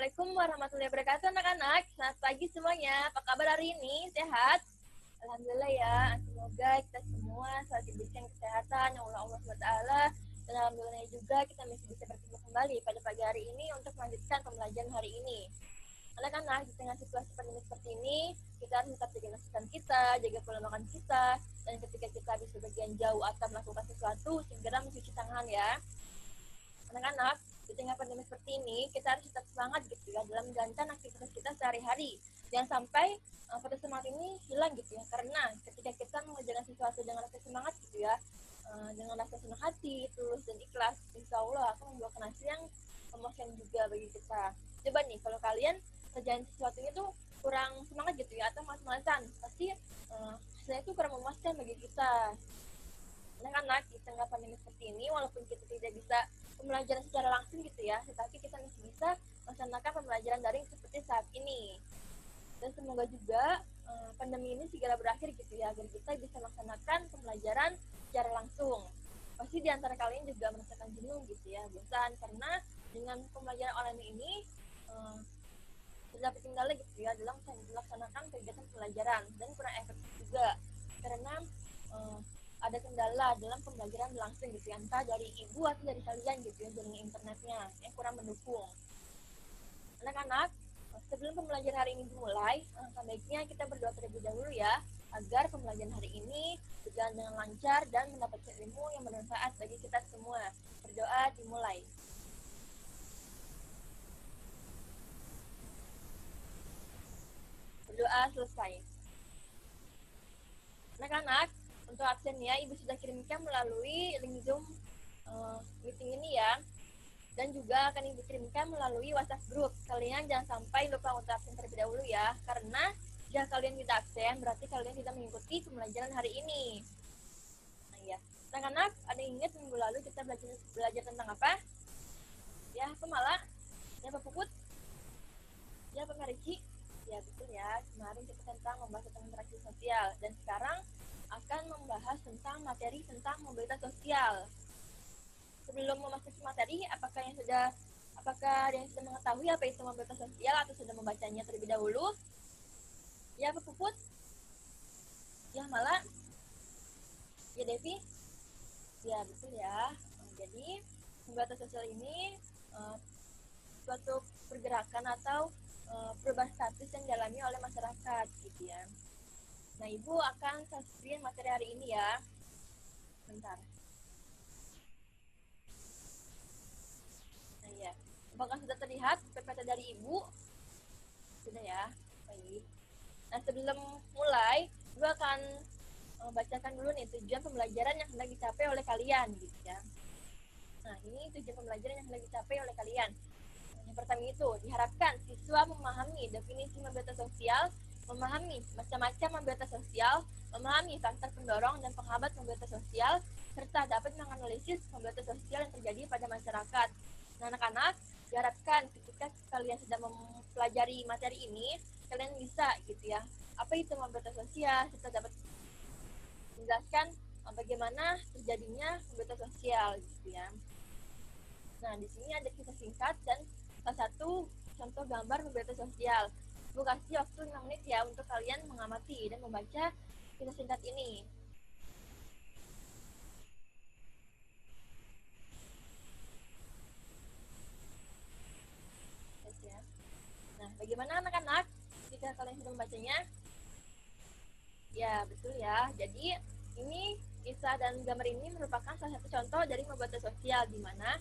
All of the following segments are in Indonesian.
Assalamualaikum warahmatullahi wabarakatuh anak-anak. Selamat pagi semuanya. Apa kabar hari ini? Sehat? Alhamdulillah ya. Semoga kita semua selalu diberikan kesehatan oleh Allah SWT. Dan alhamdulillah juga kita masih bisa bertemu kembali pada pagi hari ini untuk melanjutkan pembelajaran hari ini. Anak-anak, di tengah situasi pandemi seperti ini, kita harus tetap jaga kesehatan kita, jaga pola makan kita, dan ketika kita habis bepergian jauh atau melakukan sesuatu, segera mencuci tangan ya. Anak-anak, di tengah pandemi seperti ini, kita harus tetap semangat gitu ya dalam menjalankan aktivitas kita sehari-hari. Jangan sampai pada semangat ini hilang gitu ya, karena ketika kita mengerjakan sesuatu dengan rasa semangat gitu ya, dengan rasa senang hati, tulus dan ikhlas, insya Allah akan membuahkan hasil yang memuaskan juga bagi kita. Coba nih, kalau kalian kerjaan sesuatu itu kurang semangat gitu ya, atau malas-malasan, pasti hasilnya itu kurang memuaskan bagi kita. Anak-anak, di tengah pandemi seperti ini, walaupun kita tidak bisa pembelajaran secara langsung gitu ya, tetapi kita masih bisa melaksanakan pembelajaran daring seperti saat ini. Dan semoga juga pandemi ini segera berakhir gitu ya, agar kita bisa melaksanakan pembelajaran secara langsung. Pasti di antara kalian juga merasakan jenuh gitu ya, bosan, karena dengan pembelajaran online ini terdapat kendala gitu ya dalam melaksanakan kegiatan pembelajaran dan kurang efektif juga, karena ada kendala dalam pembelajaran langsung gitu ya, entah dari ibu atau dari kalian gitu ya, jaringan internetnya yang kurang mendukung. Anak-anak, sebelum pembelajaran hari ini dimulai, sebaiknya kita berdoa terlebih dahulu ya, agar pembelajaran hari ini berjalan dengan lancar dan mendapatkan ilmu yang bermanfaat bagi kita semua. Berdoa dimulai. Berdoa selesai. Anak-anak, untuk absennya Ibu sudah kirimkan melalui link Zoom meeting ini ya. Dan juga akan Ibu kirimkan melalui WhatsApp group. Kalian jangan sampai lupa untuk absen terlebih dahulu ya. Karena jika kalian tidak absen, berarti kalian tidak mengikuti pembelajaran hari ini. Nah ya, anak-anak, ada yang ingat minggu lalu kita belajar tentang apa? Ya, apa malah? Ya, Pak Puput? Ya, Pak Marici? Ya, betul ya. Kemarin kita tentang membahas tentang interaksi sosial. Dan sekarang akan membahas tentang materi tentang mobilitas sosial. Sebelum memasuki materi, apakah yang sudah mengetahui apa itu mobilitas sosial atau sudah membacanya terlebih dahulu? Ya, Pak Puput? Ya, Mala? Ya, Devi? Ya, betul ya. Jadi, mobilitas sosial ini suatu pergerakan atau perubahan status yang dialami oleh masyarakat gitu ya. Nah, Ibu akan screen materi hari ini ya. Bentar. Nah, ya. Apakah sudah terlihat PPT dari Ibu? Sudah ya. Baik. Nah, sebelum mulai, Ibu akan bacakan dulu nih tujuan pembelajaran yang hendak dicapai oleh kalian gitu ya. Nah, ini tujuan pembelajaran yang hendak dicapai oleh kalian. Yang pertama itu, diharapkan siswa memahami definisi mobilitas sosial, memahami macam-macam mobilitas sosial, memahami faktor pendorong dan penghambat mobilitas sosial, serta dapat menganalisis mobilitas sosial yang terjadi pada masyarakat. Nah, anak-anak, diharapkan ketika kalian sedang mempelajari materi ini, kalian bisa gitu ya, apa itu mobilitas sosial, serta dapat menjelaskan bagaimana terjadinya mobilitas sosial gitu ya. Nah, di sini ada kisah singkat dan salah satu contoh gambar mobilitas sosial. Ibu kasih waktu 5 menit ya untuk kalian mengamati dan membaca kisah singkat ini. Nah, bagaimana anak-anak jika kalian sudah membacanya? Ya, betul ya. Jadi, ini kisah dan gambar ini merupakan salah satu contoh dari mobilitas sosial, di mana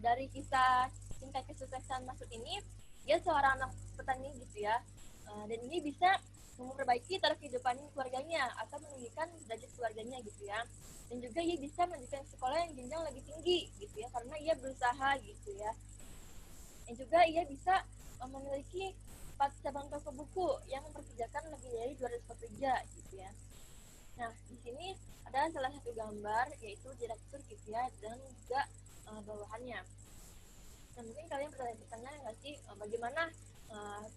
dari kisah tingkat kesuksesan Masud ini, dia seorang anak petani gitu ya, dan ini bisa memperbaiki taraf kehidupan keluarganya atau meninggikan derajat keluarganya gitu ya, dan juga ia bisa melanjutkan sekolah yang jenjang lebih tinggi gitu ya, karena ia berusaha gitu ya, dan juga ia bisa memiliki 4 cabang toko buku yang memperkerjakan lebih dari 200 pekerja gitu ya. Nah, di sini ada salah satu gambar yaitu direktur gitu ya, dan juga bawahannya. Nah, mungkin kalian bertanya nggak sih bagaimana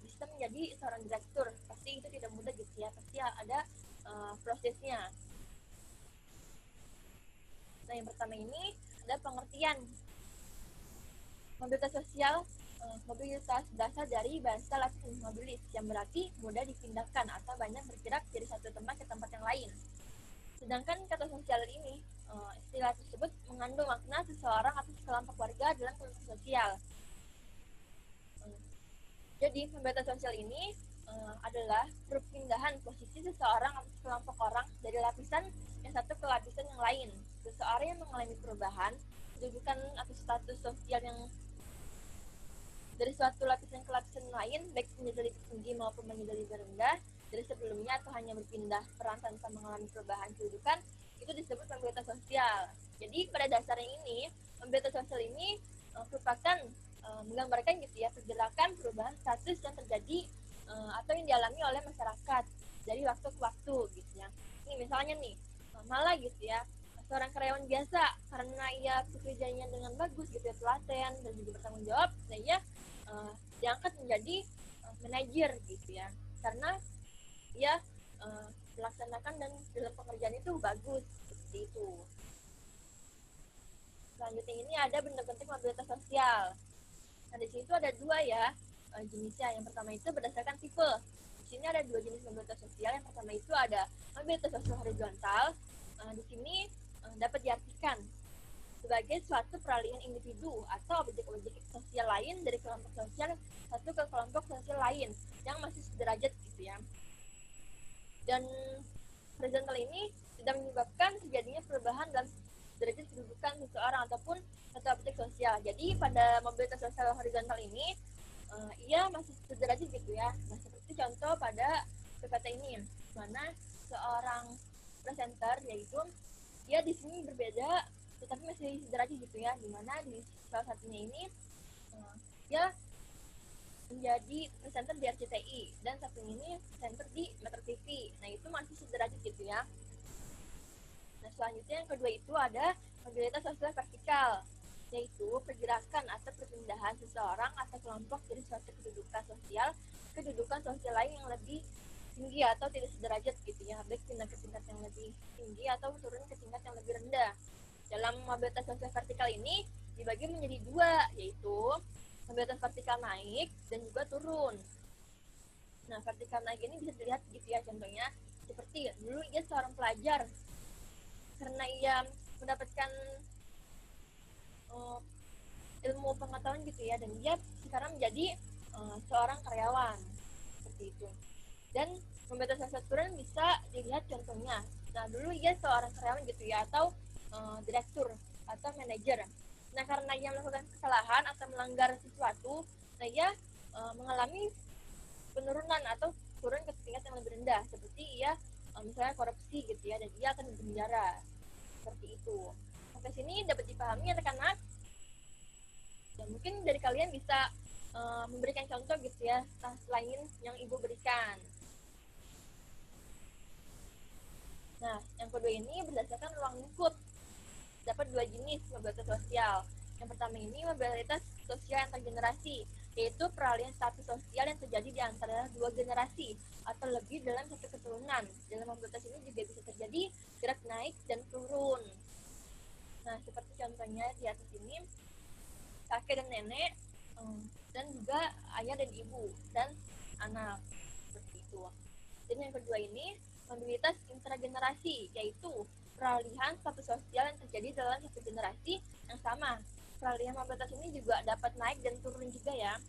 bisa menjadi seorang direktur? Pasti itu tidak mudah gitu ya, pasti ada prosesnya. Nah, yang pertama ini ada pengertian mobilitas sosial Mobilitas berasal dari bahasa Latin mobilis, yang berarti mudah dipindahkan atau banyak bergerak dari satu tempat ke tempat yang lain. Sedangkan kata sosial ini, istilah tersebut mengandung makna seseorang atau sekelompok warga dalam kelompok sosial. Jadi, pembatasan sosial ini adalah perpindahan posisi seseorang atau sekelompok orang dari lapisan yang satu ke lapisan yang lain. Seseorang yang mengalami perubahan, kedudukan atau status sosial yang dari suatu lapisan ke lapisan lain, baik menjadi lebih tinggi maupun menjadi lebih rendah dari sebelumnya atau hanya berpindah peran tanpa mengalami perubahan kedudukan, itu disebut mobilitas sosial. Jadi pada dasarnya ini, mobilitas sosial ini merupakan menggambarkan gitu ya pergerakan perubahan status yang terjadi atau yang dialami oleh masyarakat dari waktu ke waktu gitu ya. Ini misalnya nih, malah gitu ya, seorang karyawan biasa karena ia pekerjaannya dengan bagus gitu ya, telaten dan juga bertanggung jawab, nah ia diangkat menjadi manajer gitu ya, karena ia melaksanakan dan dalam pekerjaan itu bagus seperti itu. Selanjutnya ini ada bentuk-bentuk mobilitas sosial. Nah di situ ada dua ya jenisnya. Yang pertama itu berdasarkan tipe. Di sini ada dua jenis mobilitas sosial. Yang pertama itu ada mobilitas sosial horizontal. Di sini dapat diartikan sebagai suatu peralihan individu atau objek-objek sosial lain dari kelompok sosial satu ke kelompok sosial lain yang masih sederajat gitu ya. Dan horizontal ini tidak menyebabkan terjadinya perubahan dalam derajat kedudukan seseorang ataupun satu objek sosial. Jadi pada mobilitas sosial horizontal ini ia masih sederajat gitu ya. Nah seperti contoh pada PPT ini, mana seorang presenter yaitu dia di sini berbeda tetapi masih sederajat gitu ya, dimana di salah satunya ini dia menjadi presenter di RCTI dan satu ini presenter di Metro TV. Nah itu masih sederajat gitu ya. Nah selanjutnya yang kedua itu ada mobilitas sosial vertikal, yaitu pergerakan atau perpindahan seseorang atau kelompok dari suatu kedudukan sosial lain yang lebih tinggi atau tidak sederajat gitu ya, baik pindah ke tingkat yang lebih tinggi atau turun ke tingkat yang lebih rendah. Dalam mobilitas sosial vertikal ini dibagi menjadi dua, yaitu mobilitas vertikal naik dan juga turun. Nah vertikal naik ini bisa dilihat gitu ya, contohnya seperti dulu ia seorang pelajar, karena ia mendapatkan ilmu pengetahuan gitu ya, dan dia sekarang menjadi seorang karyawan seperti itu. Dan mobilitas sosial turun bisa dilihat contohnya. Nah dulu ia seorang karyawan gitu ya, atau direktur atau manajer. Nah karena ia melakukan kesalahan atau melanggar sesuatu, nah ia mengalami penurunan atau turun ke tingkat yang lebih rendah, seperti ia misalnya korupsi gitu ya, dan dia akan dipenjara seperti itu. Sampai sini dapat dipahami anak-anak? Ya, mungkin dari kalian bisa memberikan contoh gitu ya, selain yang ibu berikan. Nah, yang kedua ini berdasarkan ruang lingkup. Dapat dua jenis mobilitas sosial. Yang pertama ini mobilitas sosial antar generasi, yaitu peralihan status sosial yang terjadi di antara dua generasi atau lebih dalam satu keturunan. Dalam mobilitas ini juga bisa terjadi gerak naik dan turun. Nah, seperti contohnya di atas ini, kakek dan nenek, dan juga ayah dan ibu, dan anak, seperti itu. Dan yang kedua ini, mobilitas intragenerasi, yaitu peralihan status sosial yang terjadi dalam satu generasi yang sama. Peralihan mobilitas ini juga dapat naik dan turun juga ya.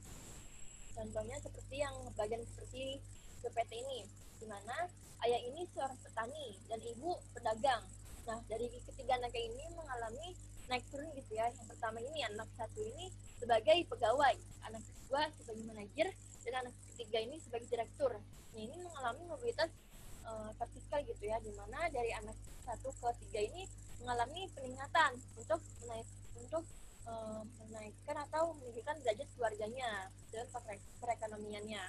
Contohnya seperti yang bagian seperti PPT ini, di mana ayah ini seorang petani dan ibu pedagang. Nah, dari ketiga anaknya ini mengalami naik turun gitu ya. Yang pertama ini anak satu ini sebagai pegawai, anak kedua sebagai manajer, dan anak ketiga ini sebagai direktur. Nah, ini mengalami mobilitas vertikal gitu ya, dimana dari anak 1 ke 3 ini mengalami peningkatan untuk menaikkan atau meninggikan derajat keluarganya dan perekonomiannya.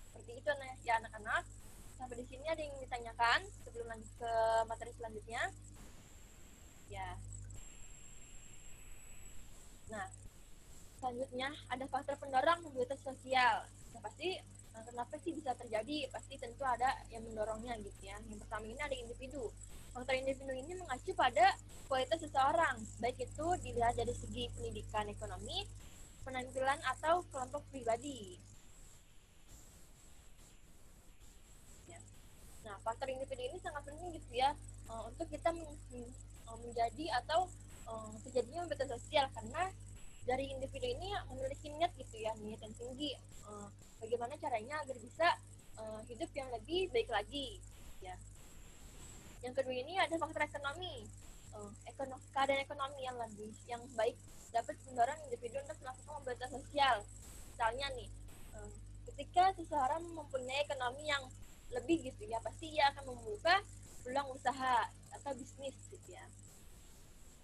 Seperti itu ya anak-anak. Sampai di sini ada yang ditanyakan sebelum lanjut ke materi selanjutnya? Ya. Nah, selanjutnya ada faktor pendorong mobilitas sosial. Nah, pasti kenapa sih bisa terjadi? Pasti tentu ada yang mendorongnya gitu ya. Yang pertama ini ada individu. Faktor individu ini mengacu pada kualitas seseorang, baik itu dilihat dari segi pendidikan ekonomi, penampilan atau kelompok pribadi. Ya. Nah, faktor individu ini sangat penting gitu ya untuk kita menjadi atau terjadinya mobilitas sosial, karena dari individu ini memiliki niat gitu ya, niat yang tinggi bagaimana caranya agar bisa hidup yang lebih baik lagi ya. Yang kedua ini ada faktor ekonomi. Keadaan ekonomi yang baik dapat mendorong individu untuk melakukan mobilitas sosial. Misalnya nih, ketika seseorang mempunyai ekonomi yang lebih gitu ya, pasti ia akan membuka peluang usaha atau bisnis gitu ya.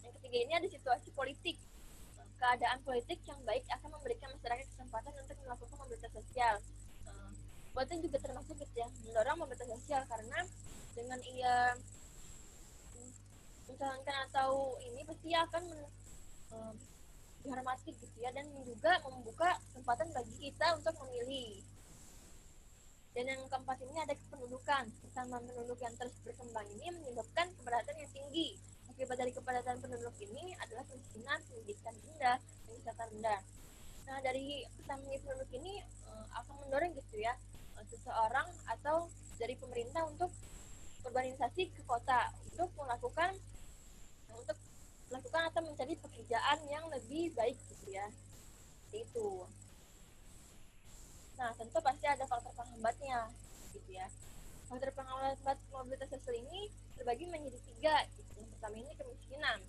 Yang ketiga ini ada situasi politik. Keadaan politik yang baik akan memberikan masyarakat kesempatan untuk melakukan mobilitas sosial. Buatnya juga termasuk gitu ya, mendorong mobilitas sosial, karena dengan ia menjalankan atau ini pasti akan dihormati gitu ya, dan juga membuka kesempatan bagi kita untuk memilih. Dan yang keempat ini ada kependudukan. Persamaan penduduk yang terus berkembang ini menyebabkan kepadatan yang tinggi. Akibat dari kepadatan penduduk ini adalah kemiskinan, pendidikan rendah, dan kesehatan rendah. Nah, dari persamaan penduduk ini akan mendorong gitu ya seseorang atau dari pemerintah untuk urbanisasi ke kota untuk melakukan atau mencari pekerjaan yang lebih baik gitu ya. Itu. Nah, tentu pasti ada faktor penghambatnya gitu ya. Faktor penghambat mobilitas sosial ini terbagi menjadi 3 gitu. Yang pertama ini kemiskinan.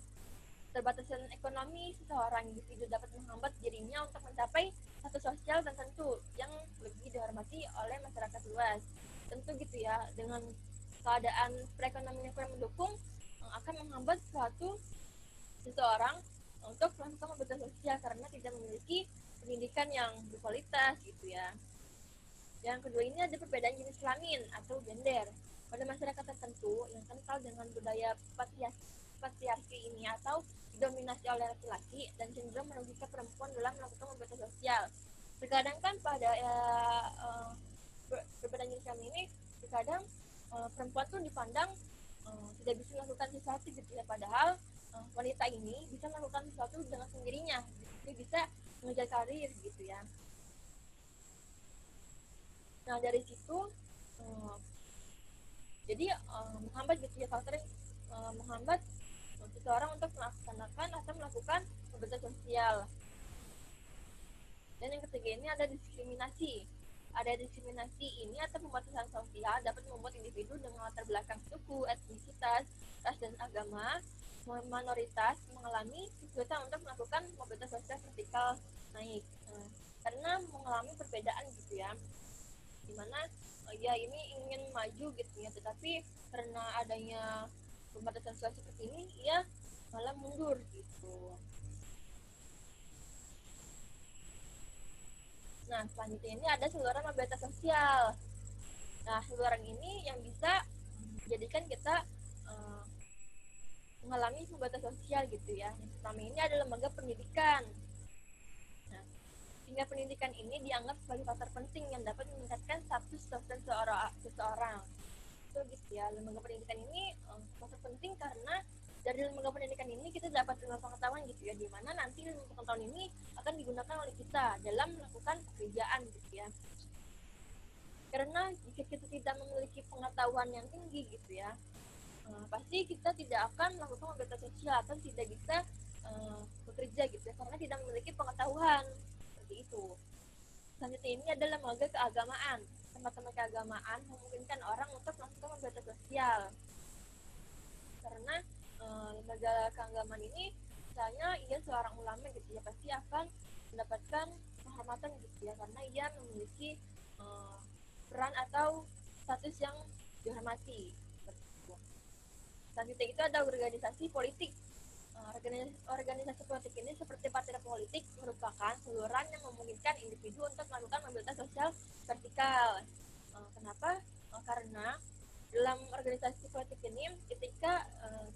Keterbatasan ekonomi seseorang individu dapat menghambat dirinya untuk mencapai status sosial tertentu yang lebih dihormati oleh masyarakat luas. Tentu gitu ya, dengan keadaan perekonomian yang kurang mendukung akan menghambat seseorang untuk melakukan mobilitas sosial karena tidak memiliki pendidikan yang berkualitas gitu ya. Yang kedua ini ada perbedaan jenis kelamin atau gender. Pada masyarakat tertentu yang kental dengan budaya patriarki ini atau didominasi oleh laki-laki dan cenderung merugikan perempuan dalam melakukan mobilitas sosial. Terkadang kan pada perbedaan jenis kelamin ini terkadang perempuan tuh dipandang tidak bisa melakukan sesuatu gitu ya, padahal wanita ini bisa melakukan sesuatu dengan sendirinya, dia bisa mengejar karir gitu ya. Nah, dari situ jadi menghambat gitu ya, faktor menghambat seseorang untuk melaksanakan atau melakukan mobilitas sosial. Dan yang ketiga ini ada diskriminasi. Ada diskriminasi ini atau pembatasan sosial dapat membuat individu dengan latar belakang suku, etnisitas, ras dan agama minoritas mengalami kesulitan untuk melakukan mobilitas sosial vertikal naik karena mengalami perbedaan gitu ya, dimana ya ini ingin maju gitu ya, tetapi karena adanya pembatasan sosial seperti ini ia malah mundur gitu. Nah, selanjutnya ini ada saluran mobilitas sosial. Nah, saluran ini yang bisa menjadikan kita mengalami mobilitas sosial gitu ya. Yang pertama ini adalah lembaga pendidikan. Nah, sehingga pendidikan ini dianggap sebagai faktor penting yang dapat meningkatkan status sosial seseorang. Itu gitu ya, lembaga pendidikan ini faktor penting karena dari lembaga pendidikan ini kita dapat ilmu pengetahuan gitu ya, di mana nanti ilmu pengetahuan ini akan digunakan oleh kita dalam melakukan pekerjaan gitu ya. Karena jika kita tidak memiliki pengetahuan yang tinggi gitu ya, pasti kita tidak akan melakukan mobilitas sosial atau tidak bisa bekerja gitu ya, karena tidak memiliki pengetahuan seperti itu. Selanjutnya ini adalah lembaga keagamaan. Tempat-tempat keagamaan memungkinkan orang untuk melakukan mobilitas sosial. Karena lembaga keagamaan ini misalnya ia seorang ulama gitu ya, pasti akan mendapatkan penghormatan gitu ya, karena ia memiliki peran atau status yang dihormati. Selanjutnya itu ada organisasi politik. Organisasi politik ini seperti partai politik merupakan saluran yang memungkinkan individu untuk melakukan mobilitas sosial vertikal. Kenapa? Karena dalam organisasi politik ini ketika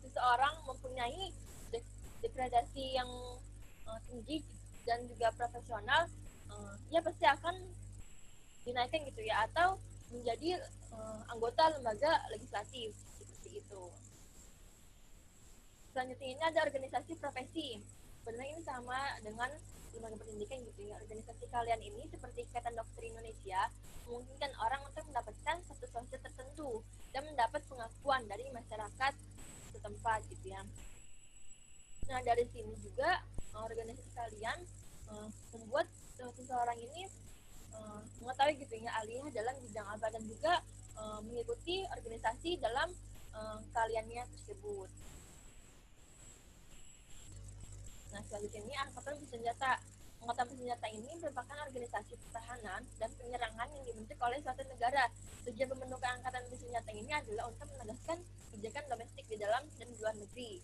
seseorang mempunyai degradasi yang tinggi dan juga profesional, ia pasti akan dinaikkan gitu ya, atau menjadi anggota lembaga legislatif seperti itu. Selanjutnya ini ada organisasi profesi. sebenarnya ini sama dengan lembaga pendidikan gitu ya. Organisasi kalian ini seperti Ikatan Dokter Indonesia memungkinkan orang untuk mendapatkan status sosial tertentu dan mendapat pengakuan dari masyarakat setempat gitu ya. Nah dari sini juga organisasi kalian membuat seseorang ini mengetahui gitu ya alihnya dalam bidang apa dan juga mengikuti organisasi dalam kaliannya tersebut. Nah selanjutnya ini Angkatan Bersenjata. Angkatan Bersenjata ini merupakan organisasi pertahanan dan penyerangan yang dibentuk oleh suatu negara. Tujuan pembentukan Angkatan Bersenjata ini adalah untuk menegaskan kebijakan domestik di dalam dan di luar negeri.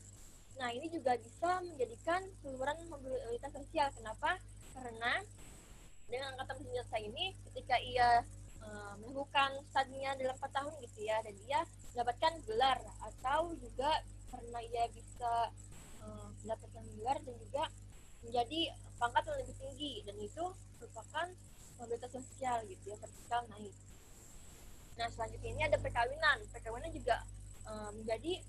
Nah ini juga bisa menjadikan peluang mobilitas sosial. Kenapa? Karena dengan Angkatan Bersenjata ini ketika ia melakukan studinya dalam 4 tahun gitu ya, dan dia mendapatkan gelar atau juga karena ia bisa mendapatkan gelar dan juga menjadi pangkat yang lebih tinggi, dan itu merupakan mobilitas sosial gitu ya, vertikal naik. Nah selanjutnya ini ada perkawinan. Perkawinan juga menjadi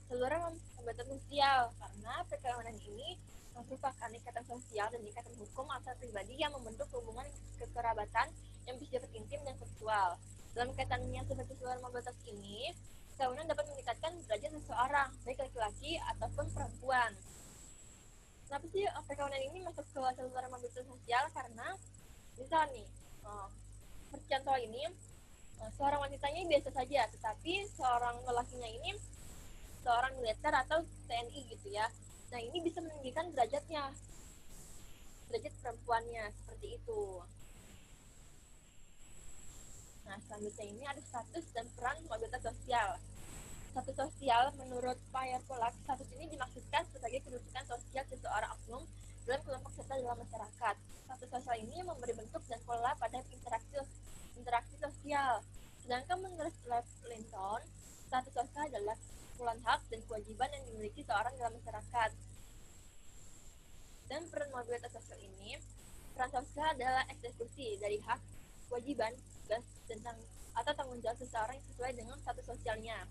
seluruh mobilitas sosial karena perkawinan ini merupakan ikatan sosial dan ikatan hukum antar pribadi yang membentuk hubungan kekerabatan yang bersifat intim dan seksual. Dalam kaitannya seperti seluruh mobilitas ini, perkawinan dapat meningkatkan derajat seseorang, baik laki-laki ataupun perempuan. Kenapa sih perkawinan ini masuk ke seluruh mobilitas sosial? Karena misal nih, contoh ini seorang wanitanya biasa saja, tetapi seorang lelakinya ini seorang militer atau TNI gitu ya. Nah ini bisa meninggikan derajatnya, derajat perempuannya seperti itu. Nah selanjutnya ini ada status dan peran mobilitas sosial. Status sosial menurut Fayerpolak, status ini dimaksudkan sebagai kedudukan sosial seseorang oknum dalam kelompok serta dalam masyarakat. Status sosial ini memberi bentuk dan pola pada interaksi sosial. Sedangkan menurut Lev Linton, status sosial adalah kumpulan hak dan kewajiban yang dimiliki seorang dalam masyarakat. Dan peran mobilitas sosial ini, peran sosial adalah eksekusi dari hak, kewajiban, tugas, dan atau tanggung jawab seseorang sesuai dengan status sosialnya.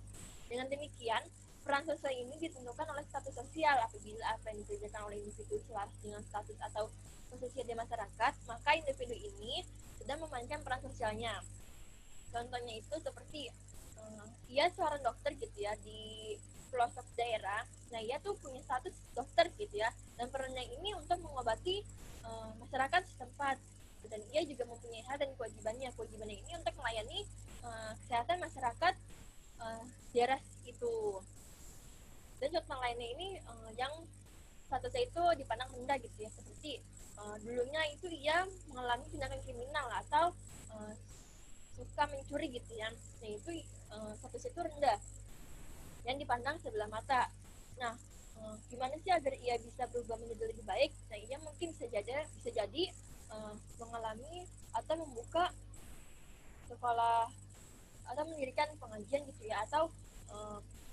Dengan demikian, peran sosial ini ditentukan oleh status sosial. Apabila apa yang dikerjakan oleh individu selaras dengan status atau posisi di masyarakat, maka individu ini sedang memainkan peran sosialnya. Contohnya itu seperti ia seorang dokter gitu ya di pelosok daerah. Nah ia tuh punya status dokter gitu ya, dan perannya ini untuk mengobati masyarakat setempat. Dan ia juga mempunyai hak dan kewajibannya. Kewajibannya ini untuk melayani kesehatan masyarakat daerah itu. Dan contoh lainnya ini yang statusnya itu dipandang rendah gitu ya, seperti dulunya itu ia mengalami tindakan kriminal atau suka mencuri gitu ya. Nah itu status itu rendah yang dipandang sebelah mata. Nah gimana sih agar ia bisa berubah menjadi lebih baik? Nah ia mungkin bisa jadi mengalami atau membuka sekolah atau mendirikan pengajian gitu ya, atau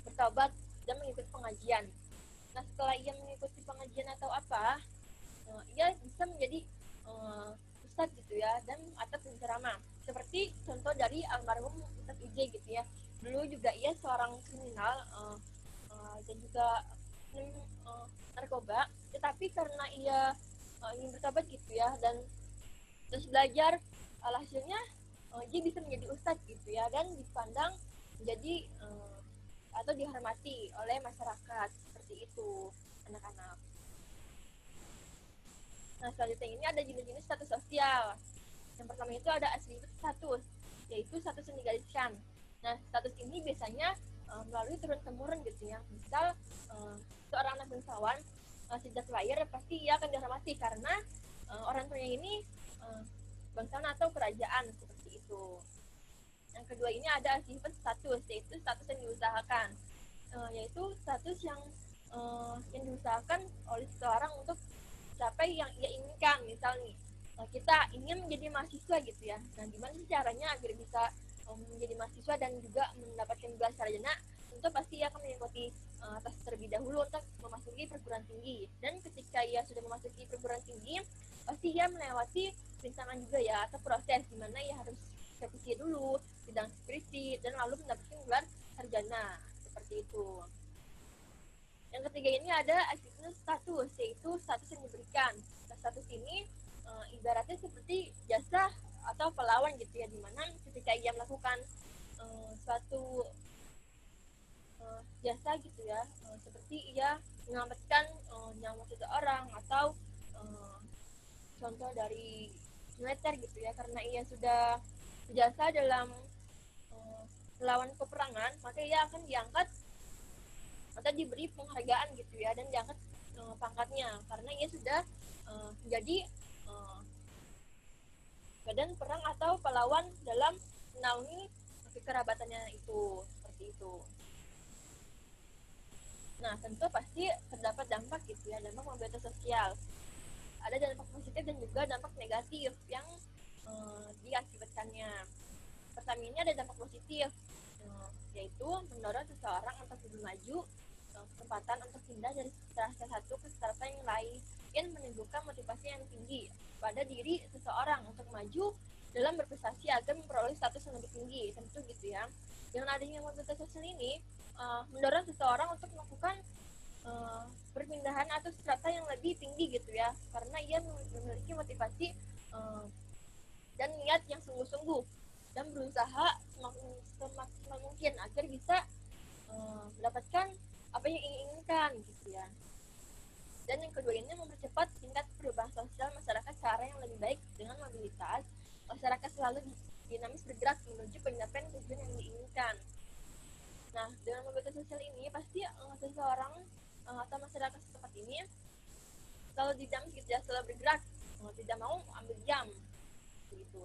bertobat dan mengikuti pengajian. Nah setelah ia mengikuti pengajian atau apa, ia bisa menjadi ustadz gitu ya, dan atau penceramah. Seperti contoh dari almarhum Ustadz UJ gitu ya. Dulu juga ia seorang kriminal dan juga narkoba, tetapi karena ia ingin bertobat gitu ya, dan terus belajar, hasilnya dia bisa menjadi ustadz gitu ya, dan dipandang menjadi atau dihormati oleh masyarakat seperti itu anak-anak. Nah selanjutnya ini ada jenis-jenis status sosial. Yang pertama itu ada atribut status, yaitu status yang digariskan. Nah status ini biasanya melalui turun-temurun gitu ya. Misal seorang anak bangsawan sejak lahir pasti ia akan dihormati karena orang tuanya ini bangsawan atau kerajaan seperti itu. Yang kedua ini ada atribut status, yaitu status yang diusahakan, yaitu status yang diusahakan oleh seseorang untuk capai yang ia inginkan. Misal nih, kita ingin menjadi mahasiswa gitu ya. Nah gimana sih caranya agar bisa menjadi mahasiswa dan juga mendapatkan gelar sarjana? Tentu pasti ia akan mengikuti tes terlebih dahulu untuk memasuki perguruan tinggi. Dan ketika ia sudah memasuki perguruan tinggi, pasti ia melewati rintangan juga ya, atau proses di mana ia harus revisi dulu, sidang skripsi, dan lalu mendapatkan gelar sarjana seperti itu. Yang ketiga ini ada aktivitas status, yaitu status yang diberikan. Nah, status ini ibaratnya seperti jasa atau pahlawan gitu ya, dimana ketika ia melakukan suatu jasa gitu ya, seperti ia menyelamatkan nyawa seseorang atau contoh dari militer gitu ya, karena ia sudah berjasa dalam melawan peperangan, maka ia akan diangkat atau diberi penghargaan gitu ya, dan diangkat pangkatnya karena ia sudah menjadi badan perang atau pahlawan dalam menaungi kekerabatannya itu, seperti itu. Nah, tentu pasti terdapat dampak gitu ya, dampak mobilitas sosial. Ada dampak positif dan juga dampak negatif yang diakibatkannya. Pertama ini ada dampak positif, yaitu mendorong seseorang untuk lebih maju, kesempatan untuk pindah dari strata satu ke strata yang lain, yang menimbulkan motivasi yang tinggi pada diri seseorang untuk maju dalam berprestasi agar memperoleh status yang lebih tinggi, tentu gitu ya. Dengan adanya mobilitas sosial ini mendorong seseorang untuk melakukan perpindahan atau strata yang lebih tinggi gitu ya, karena ia memiliki motivasi dan niat yang sungguh-sungguh dan berusaha semaksimal mungkin agar bisa mendapatkan apa yang inginkan gitu ya. Dan yang kedua ini mempercepat tingkat perubahan sosial masyarakat ke arah yang lebih baik. Dengan mobilitas, masyarakat selalu dinamis bergerak menuju pencapaian tujuan yang diinginkan. Nah, dengan mobilitas sosial ini pasti seseorang atau masyarakat setempat ini selalu dinamis gitu ya, selalu bergerak, tidak mau ambil jam gitu.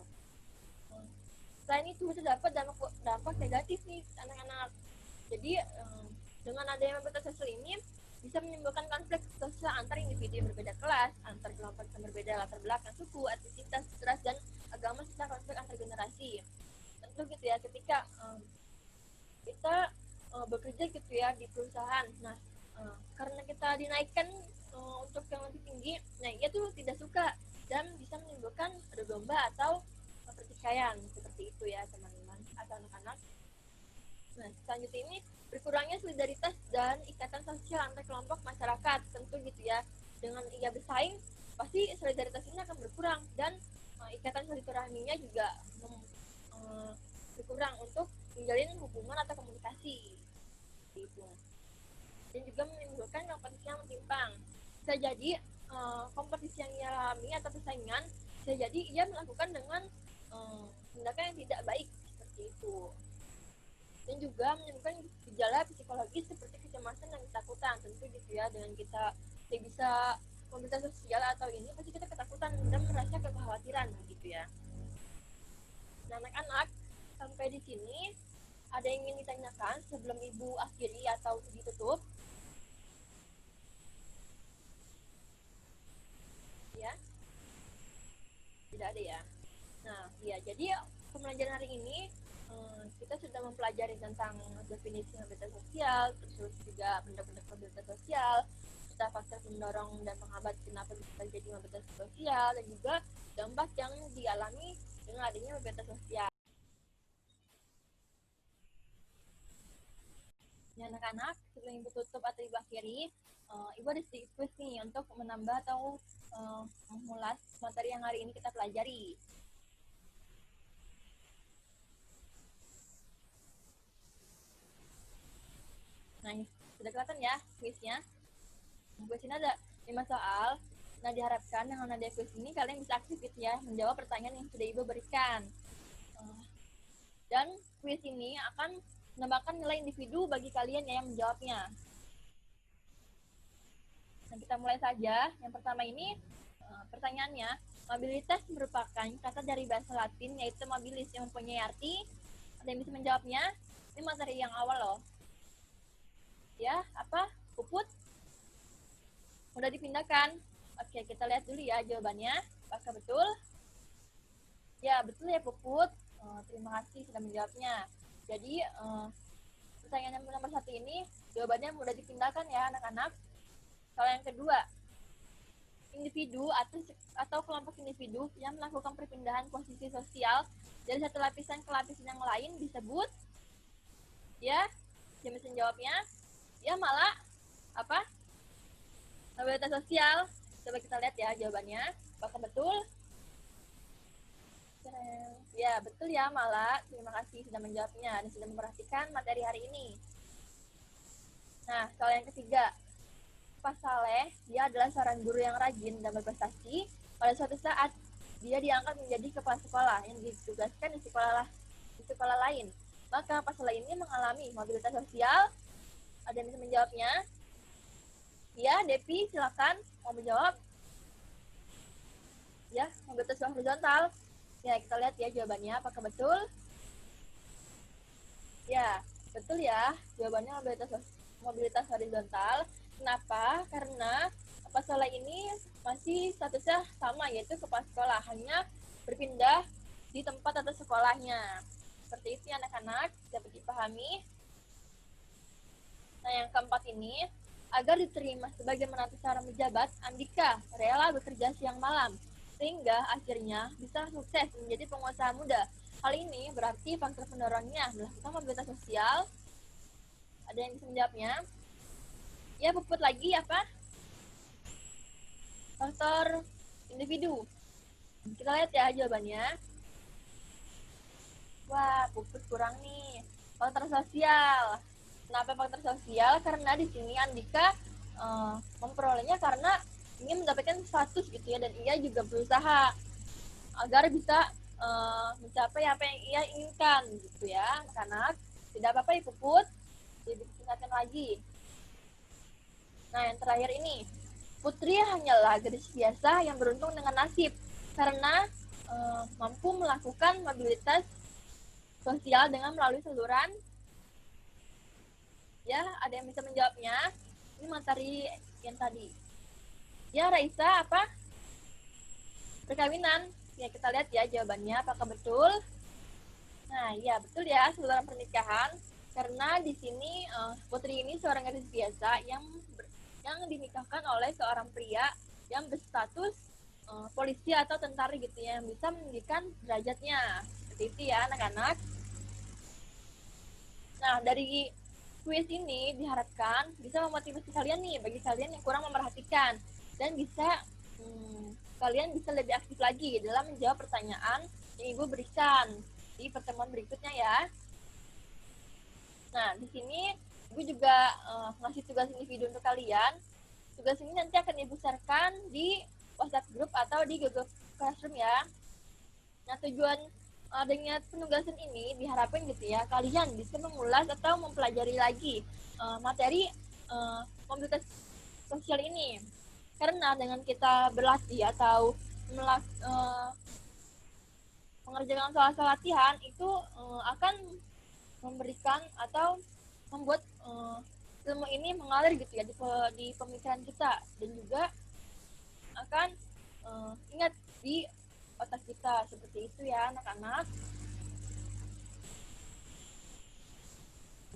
Selain itu terdapat dampak negatif nih anak-anak. Jadi dengan adanya mobilitas sosial ini bisa menimbulkan konflik sosial antar individu yang berbeda kelas, antar kelompok yang berbeda latar belakang, suku, etnisitas, ras, dan agama, serta konflik antar generasi. Tentu gitu ya, ketika kita bekerja gitu ya di perusahaan, nah karena kita dinaikkan untuk yang lebih tinggi, nah ia tuh tidak suka dan bisa menimbulkan adu domba atau pertikaian, seperti itu ya teman-teman atau anak-anak. Nah, selanjutnya ini berkurangnya solidaritas dan ikatan sosial antar kelompok masyarakat, tentu gitu ya. Dengan ia bersaing, pasti solidaritas ini akan berkurang dan ikatan silaturahminya juga berkurang untuk menjalin hubungan atau komunikasi. Gitu. Dan juga menimbulkan kompetisi yang timpang. Bisa jadi kompetisi yang ia alami atau persaingan, bisa jadi ia melakukan dengan tindakan yang tidak baik, seperti itu. Dan juga menimbulkan gejala psikologis seperti kecemasan dan ketakutan, tentu gitu ya. Dengan kita tidak bisa mobilitas sosial atau ini, pasti kita ketakutan dan merasa kekhawatiran gitu ya. Nah, anak-anak, sampai di sini ada yang ingin ditanyakan sebelum ibu akhiri atau ditutup? Ya, tidak ada ya. Nah, ya, jadi pembelajaran hari ini kita sudah mempelajari tentang definisi mobilitas sosial, terus juga benda-benda mobilitas sosial, serta faktor pendorong dan penghambat kenapa bisa terjadi mobilitas sosial, dan juga dampak yang dialami dengan adanya mobilitas sosial. Ya, anak-anak, sebelum ibu tutup atau ibu akhiri, ibu ada sedikit quiz nih untuk menambah atau mengulas materi yang hari ini kita pelajari. Nah, ini sudah kelihatan ya quiznya. Quiz ini ada 5 soal. Nah, diharapkan dengan ada quiz ini kalian bisa aktif gitu ya, menjawab pertanyaan yang sudah ibu berikan. Dan quiz ini akan menambahkan nilai individu bagi kalian ya yang menjawabnya. Nah, kita mulai saja. Yang pertama ini pertanyaannya, mobilitas merupakan kata dari bahasa Latin yaitu mobilis yang mempunyai arti. Ada yang bisa menjawabnya? Ini materi yang awal loh. Ya, apa? Puput? Mudah dipindahkan. Oke, kita lihat dulu ya jawabannya. Apakah betul? Ya, betul ya Puput. Terima kasih sudah menjawabnya. Jadi, pertanyaan yang nomor 1 ini jawabannya mudah dipindahkan ya anak-anak. Soal yang kedua, individu atau kelompok individu yang melakukan perpindahan posisi sosial dari satu lapisan ke lapisan yang lain disebut, ya, bisa jawabnya, ya malah apa? mobilitas sosial? Coba kita lihat ya jawabannya. Apakah betul? Ya, betul ya Mala. Terima kasih sudah menjawabnya dan sudah memperhatikan materi hari ini. Nah, soal yang ketiga. Pak Saleh, dia adalah seorang guru yang rajin dan berprestasi. Pada suatu saat, dia diangkat menjadi kepala sekolah yang ditugaskan di sekolah lain. Maka Pak Saleh ini mengalami mobilitas sosial. Ada yang bisa menjawabnya? Ya, Depi, silakan mau menjawab. Ya, mobilitas horizontal. Ya, kita lihat ya jawabannya. Apakah betul? Ya, betul ya. Jawabannya mobilitas horizontal. Kenapa? Karena Pak Saleh ini masih statusnya sama, yaitu kepala sekolah, hanya berpindah di tempat atau sekolahnya. Seperti itu ya anak-anak, dapat dipahami. Nah, yang keempat ini, agar diterima sebagai menantu seorang pejabat, Andika rela bekerja siang malam, sehingga akhirnya bisa sukses menjadi pengusaha muda. Hal ini berarti faktor pendorongnya melakukan mobilitas sosial. Ada yang bisa menjawabnya? Ya, Puput lagi apa? Faktor individu. Kita lihat ya jawabannya. Wah, Puput kurang nih. Faktor sosial. Kenapa faktor sosial? Karena di sini Andika memperolehnya karena ingin mendapatkan status gitu ya, dan ia juga berusaha agar bisa mencapai apa yang ia inginkan gitu ya, anak-anak. Tidak apa-apa ya Puput, ditingkatkan lagi. Nah, yang terakhir ini, Putri hanyalah gadis biasa yang beruntung dengan nasib karena mampu melakukan mobilitas sosial dengan melalui saluran. Ya, ada yang bisa menjawabnya? Ini materi yang tadi. Ya, Raisa, apa? Perkawinan. Ya, kita lihat ya jawabannya, apakah betul? Nah, ya betul ya, saluran pernikahan. Karena di sini Putri ini seorang gadis biasa yang dinikahkan oleh seorang pria yang berstatus polisi atau tentara gitu ya, yang bisa meninggikan derajatnya. Seperti itu ya anak-anak. Nah, dari kuis ini diharapkan bisa memotivasi kalian nih, bagi kalian yang kurang memperhatikan, dan bisa kalian bisa lebih aktif lagi dalam menjawab pertanyaan yang Ibu berikan di pertemuan berikutnya ya. Nah, di sini Ibu juga ngasih tugas individu untuk kalian. Tugas ini nanti akan Ibu sharekan di WhatsApp group atau di Google Classroom ya. Nah, tujuan adanya penugasan ini diharapkan gitu ya, kalian bisa mengulas atau mempelajari lagi materi mobilitas sosial ini. Karena dengan kita berlatih atau mengerjakan soal-soal latihan itu akan memberikan atau membuat ilmu ini mengalir gitu ya di pemikiran kita, dan juga akan ingat di otak kita. Seperti itu ya anak-anak.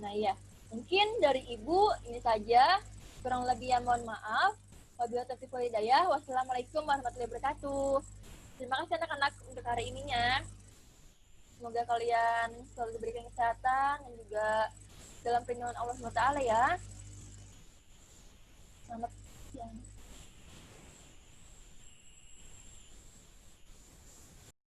Nah ya, mungkin dari Ibu ini saja, kurang lebih ya mohon maaf. Wabillahi taufiq wal hidayah. Wassalamualaikum warahmatullahi wabarakatuh. Terima kasih anak-anak untuk hari ininya. Semoga kalian selalu diberikan kesehatan dan juga dalam perlindungan Allah SWT ya. Selamat siang.